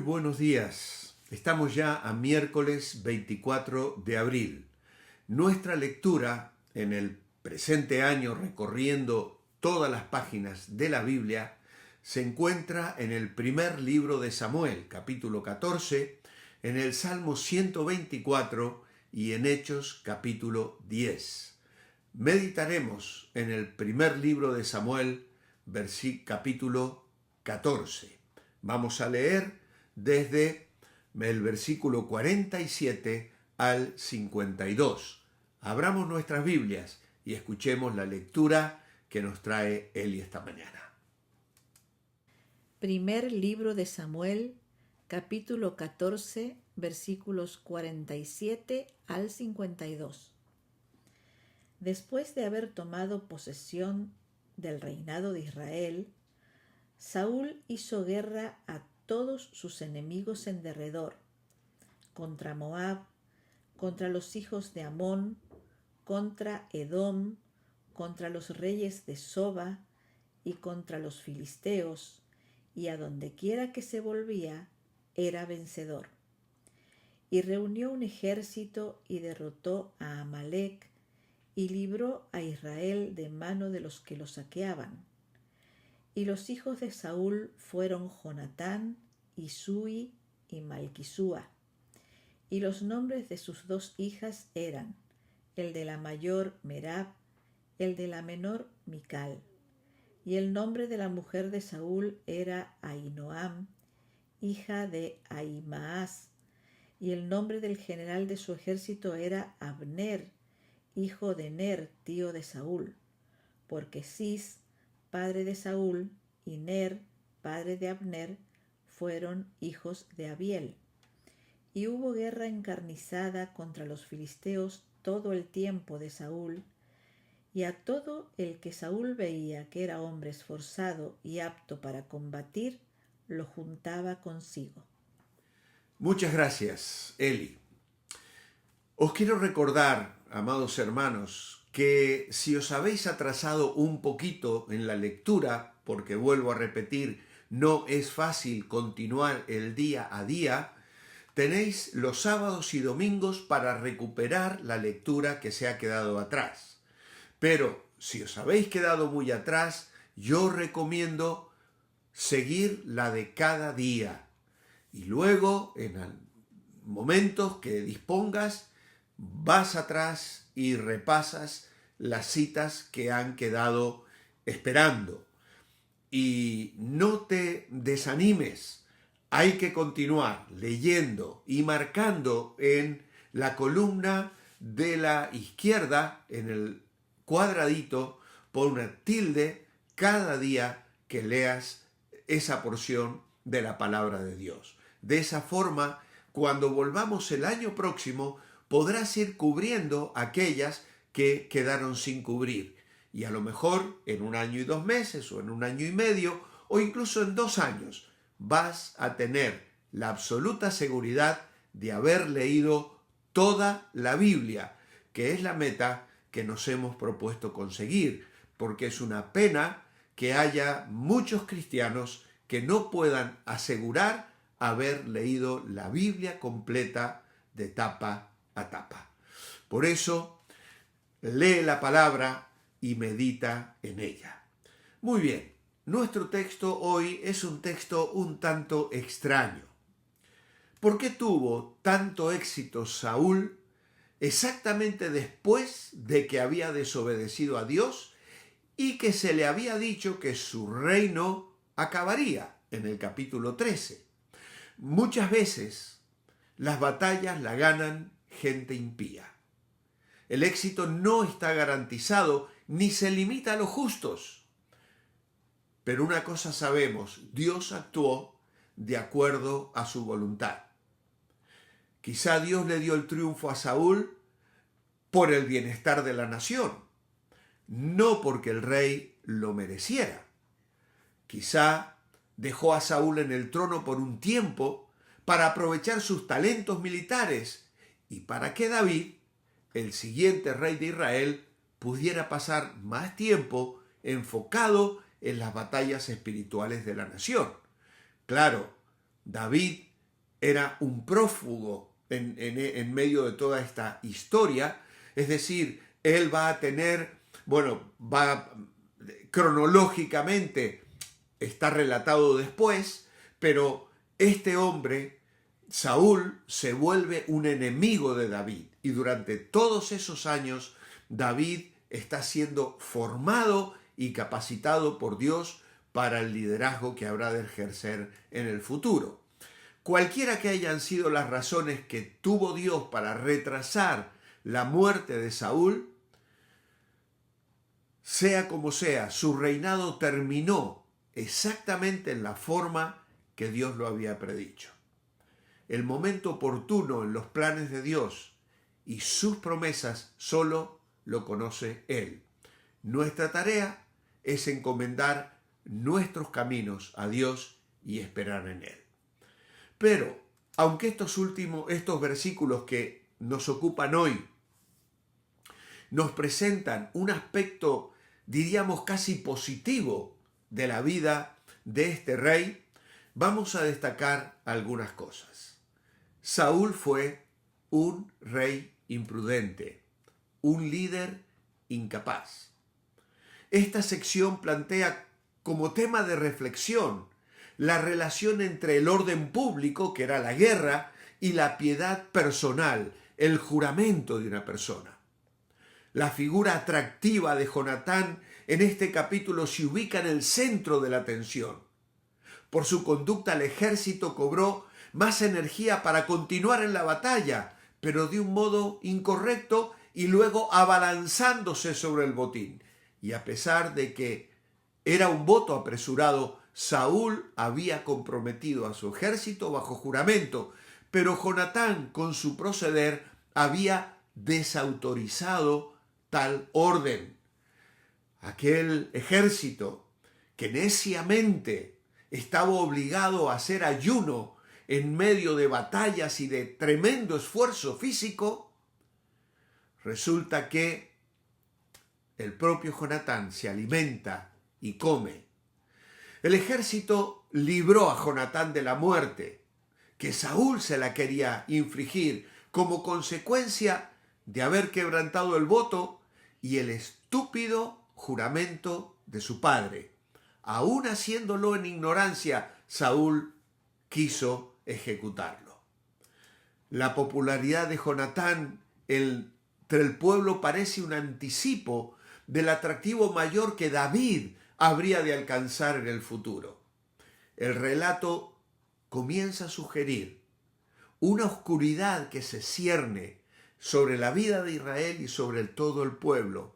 buenos días. Estamos ya a miércoles 24 de abril. Nuestra lectura en el presente año, recorriendo todas las páginas de la Biblia, se encuentra en el primer libro de Samuel, capítulo 14, en el Salmo 124 y en Hechos, capítulo 10. Meditaremos en el primer libro de Samuel, capítulo 14. Vamos a leer desde el versículo 47 al 52. Abramos nuestras Biblias y escuchemos la lectura que nos trae Eli esta mañana. Primer libro de Samuel, capítulo 14, versículos 47 al 52. Después de haber tomado posesión del reinado de Israel, Saúl hizo guerra a todos sus enemigos en derredor, contra Moab, contra los hijos de Amón, contra Edom, contra los reyes de Soba y contra los filisteos, y a donde quiera que se volvía, era vencedor. Y reunió un ejército y derrotó a Amalec, y libró a Israel de mano de los que lo saqueaban. Y los hijos de Saúl fueron Jonatán, Isui y Malquisúa. Y los nombres de sus dos hijas eran, el de la mayor Merab, el de la menor Mical. Y el nombre de la mujer de Saúl era Ahinoam, hija de Ahimaas. Y el nombre del general de su ejército era Abner, hijo de Ner, tío de Saúl, porque Cis, padre de Saúl, y Ner, padre de Abner, fueron hijos de Abiel. Y hubo guerra encarnizada contra los filisteos todo el tiempo de Saúl, y a todo el que Saúl veía que era hombre esforzado y apto para combatir, lo juntaba consigo. Muchas gracias, Eli. Os quiero recordar, amados hermanos, que si os habéis atrasado un poquito en la lectura, porque vuelvo a repetir, no es fácil continuar el día a día, tenéis los sábados y domingos para recuperar la lectura que se ha quedado atrás. Pero si os habéis quedado muy atrás, yo recomiendo seguir la de cada día. Y luego, en momentos que dispongas, vas atrás y repasas las citas que han quedado esperando. Y no te desanimes, hay que continuar leyendo y marcando en la columna de la izquierda, en el cuadradito, pon una tilde cada día que leas esa porción de la palabra de Dios. De esa forma, cuando volvamos el año próximo, podrás ir cubriendo aquellas que quedaron sin cubrir. Y a lo mejor en 1 año y 2 meses, o en 1 año y medio, o incluso en 2 años, vas a tener la absoluta seguridad de haber leído toda la Biblia, que es la meta que nos hemos propuesto conseguir, porque es una pena que haya muchos cristianos que no puedan asegurar haber leído la Biblia completa de tapa a tapa. Por eso, lee la palabra y medita en ella. Muy bien, nuestro texto hoy es un texto un tanto extraño. ¿Por qué tuvo tanto éxito Saúl exactamente después de que había desobedecido a Dios y que se le había dicho que su reino acabaría en el capítulo 13? Muchas veces las batallas las ganan gente impía. El éxito no está garantizado ni se limita a los justos. Pero una cosa sabemos, Dios actuó de acuerdo a su voluntad. Quizá Dios le dio el triunfo a Saúl por el bienestar de la nación, no porque el rey lo mereciera. Quizá dejó a Saúl en el trono por un tiempo para aprovechar sus talentos militares y para que David, el siguiente rey de Israel, pudiera pasar más tiempo enfocado en las batallas espirituales de la nación. Claro, David era un prófugo en medio de toda esta historia. Es decir, él va a tener, cronológicamente está relatado después, pero este hombre, Saúl, se vuelve un enemigo de David. Y durante todos esos años, David está siendo formado y capacitado por Dios para el liderazgo que habrá de ejercer en el futuro. Cualquiera que hayan sido las razones que tuvo Dios para retrasar la muerte de Saúl, sea como sea, su reinado terminó exactamente en la forma que Dios lo había predicho. El momento oportuno en los planes de Dios y sus promesas solo lo conoce Él. Nuestra tarea es encomendar nuestros caminos a Dios y esperar en Él. Pero, aunque estos versículos que nos ocupan hoy nos presentan un aspecto, diríamos, casi positivo de la vida de este rey, vamos a destacar algunas cosas. Saúl fue un rey imprudente, un líder incapaz. Esta sección plantea como tema de reflexión la relación entre el orden público, que era la guerra, y la piedad personal, el juramento de una persona. La figura atractiva de Jonatán en este capítulo se ubica en el centro de la atención. Por su conducta el ejército cobró más energía para continuar en la batalla, pero de un modo incorrecto y luego abalanzándose sobre el botín. Y a pesar de que era un voto apresurado, Saúl había comprometido a su ejército bajo juramento, pero Jonatán con su proceder había desautorizado tal orden. Aquel ejército que neciamente estaba obligado a hacer ayuno en medio de batallas y de tremendo esfuerzo físico, resulta que el propio Jonatán se alimenta y come. El ejército libró a Jonatán de la muerte, que Saúl se la quería infligir como consecuencia de haber quebrantado el voto y el estúpido juramento de su padre. Aún haciéndolo en ignorancia, Saúl quiso ejecutarlo. La popularidad de Jonatán entre el pueblo parece un anticipo del atractivo mayor que David habría de alcanzar en el futuro. El relato comienza a sugerir una oscuridad que se cierne sobre la vida de Israel y sobre todo el pueblo,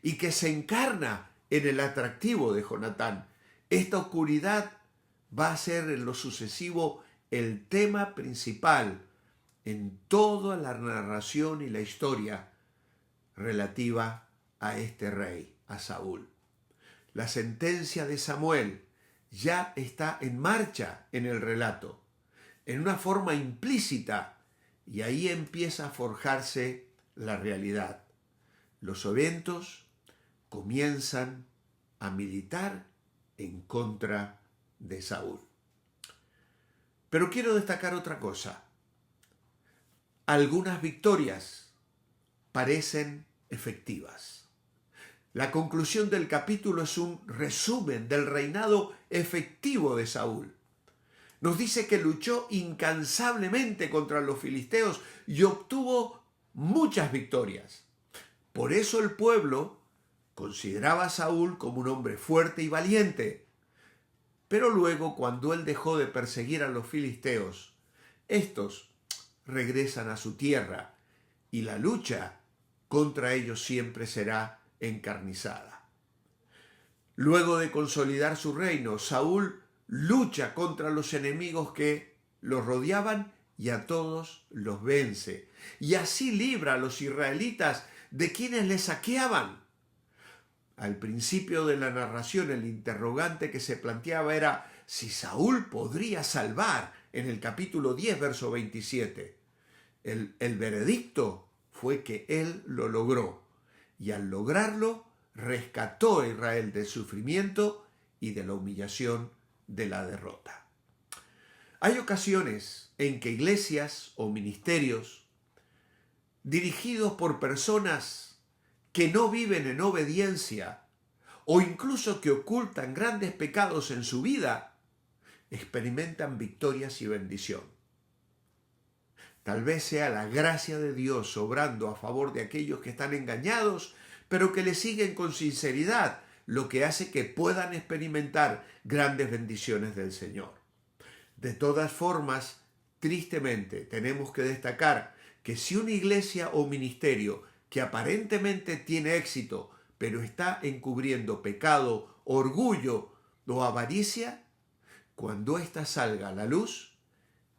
y que se encarna en el atractivo de Jonatán. Esta oscuridad va a ser en lo sucesivo el tema principal en toda la narración y la historia relativa a este rey, a Saúl. La sentencia de Samuel ya está en marcha en el relato, en una forma implícita, y ahí empieza a forjarse la realidad. Los eventos comienzan a militar en contra de Saúl. Pero quiero destacar otra cosa. Algunas victorias parecen efectivas. La conclusión del capítulo es un resumen del reinado efectivo de Saúl. Nos dice que luchó incansablemente contra los filisteos y obtuvo muchas victorias. Por eso el pueblo consideraba a Saúl como un hombre fuerte y valiente. Pero luego, cuando él dejó de perseguir a los filisteos, estos regresan a su tierra y la lucha contra ellos siempre será encarnizada. Luego de consolidar su reino, Saúl lucha contra los enemigos que los rodeaban y a todos los vence. Y así libra a los israelitas de quienes les saqueaban. Al principio de la narración, el interrogante que se planteaba era si Saúl podría salvar en el capítulo 10, verso 27. El veredicto fue que él lo logró, y al lograrlo rescató a Israel del sufrimiento y de la humillación de la derrota. Hay ocasiones en que iglesias o ministerios dirigidos por personas que no viven en obediencia o incluso que ocultan grandes pecados en su vida, experimentan victorias y bendición. Tal vez sea la gracia de Dios obrando a favor de aquellos que están engañados, pero que le siguen con sinceridad, lo que hace que puedan experimentar grandes bendiciones del Señor. De todas formas, tristemente, tenemos que destacar que si una iglesia o ministerio que aparentemente tiene éxito, pero está encubriendo pecado, orgullo o avaricia, cuando ésta salga a la luz,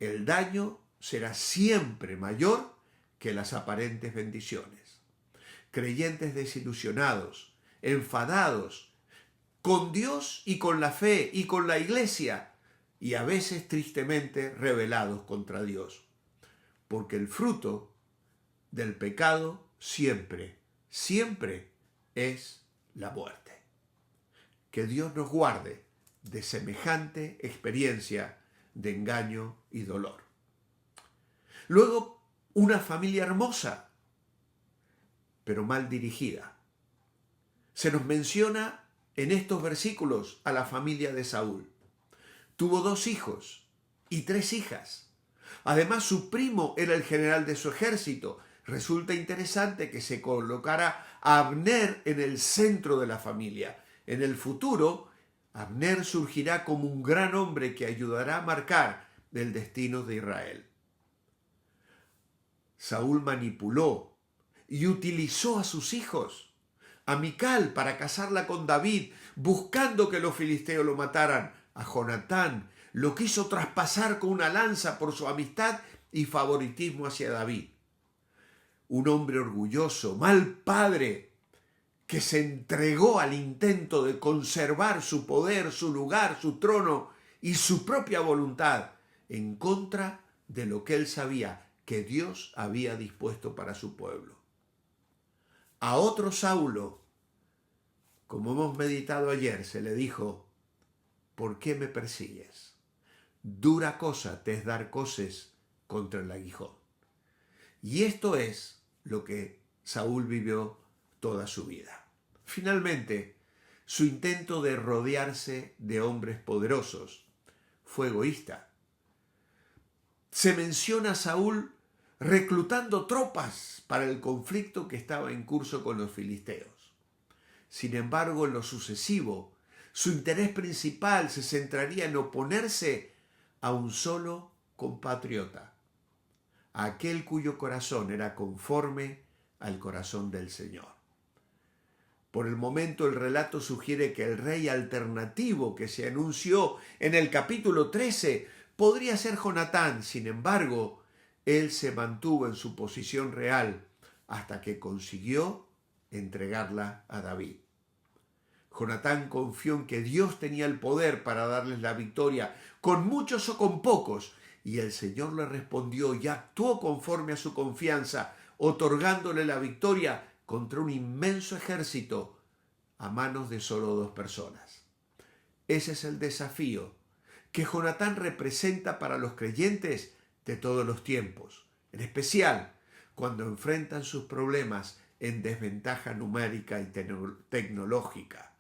el daño será siempre mayor que las aparentes bendiciones. Creyentes desilusionados, enfadados, con Dios y con la fe y con la iglesia, y a veces tristemente rebelados contra Dios. Porque el fruto del pecado siempre es la muerte. Que Dios nos guarde de semejante experiencia de engaño y dolor. Luego, una familia hermosa, pero mal dirigida. Se nos menciona en estos versículos a la familia de Saúl. Tuvo 2 hijos y 3 hijas. Además, su primo era el general de su ejército. Resulta interesante que se colocara a Abner en el centro de la familia. En el futuro, Abner surgirá como un gran hombre que ayudará a marcar el destino de Israel. Saúl manipuló y utilizó a sus hijos, a Mical para casarla con David, buscando que los filisteos lo mataran. A Jonatán lo quiso traspasar con una lanza por su amistad y favoritismo hacia David. Un hombre orgulloso, mal padre, que se entregó al intento de conservar su poder, su lugar, su trono y su propia voluntad en contra de lo que él sabía que Dios había dispuesto para su pueblo. A otro Saulo, como hemos meditado ayer, se le dijo: ¿por qué me persigues? Dura cosa te es dar coces contra el aguijón. Y esto es lo que Saúl vivió toda su vida. Finalmente, su intento de rodearse de hombres poderosos fue egoísta. Se menciona a Saúl reclutando tropas para el conflicto que estaba en curso con los filisteos. Sin embargo, en lo sucesivo, su interés principal se centraría en oponerse a un solo compatriota, a aquel cuyo corazón era conforme al corazón del Señor. Por el momento, el relato sugiere que el rey alternativo que se anunció en el capítulo 13 podría ser Jonatán. Sin embargo, él se mantuvo en su posición real hasta que consiguió entregarla a David. Jonatán confió en que Dios tenía el poder para darles la victoria, con muchos o con pocos, y el Señor le respondió y actuó conforme a su confianza, otorgándole la victoria contra un inmenso ejército a manos de solo 2 personas. Ese es el desafío que Jonatán representa para los creyentes de todos los tiempos, en especial cuando enfrentan sus problemas en desventaja numérica y tecnológica.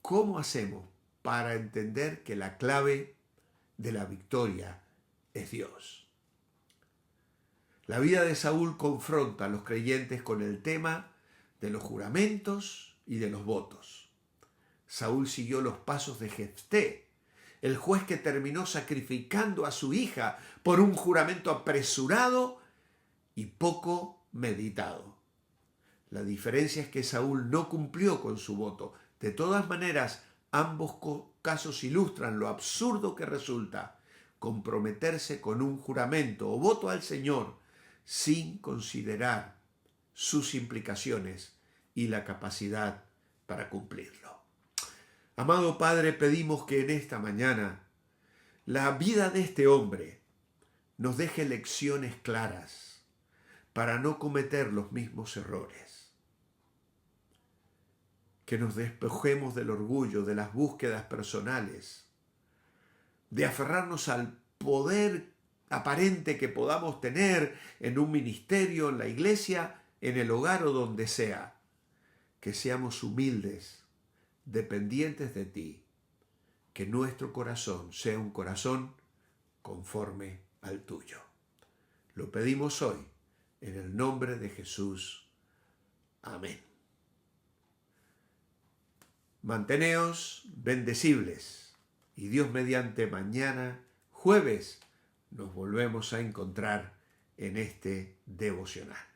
¿Cómo hacemos para entender que la clave de la victoria es Dios? La vida de Saúl confronta a los creyentes con el tema de los juramentos y de los votos. Saúl siguió los pasos de Jefté, el juez que terminó sacrificando a su hija por un juramento apresurado y poco meditado. La diferencia es que Saúl no cumplió con su voto. De todas maneras, ambos casos ilustran lo absurdo que resulta comprometerse con un juramento o voto al Señor sin considerar sus implicaciones y la capacidad para cumplirlo. Amado Padre, pedimos que en esta mañana la vida de este hombre nos deje lecciones claras para no cometer los mismos errores. Que nos despojemos del orgullo, de las búsquedas personales, de aferrarnos al poder aparente que podamos tener en un ministerio, en la iglesia, en el hogar o donde sea. Que seamos humildes, dependientes de ti. Que nuestro corazón sea un corazón conforme al tuyo. Lo pedimos hoy en el nombre de Jesús. Amén. Manteneos bendecibles y Dios mediante mañana, jueves, nos volvemos a encontrar en este devocional.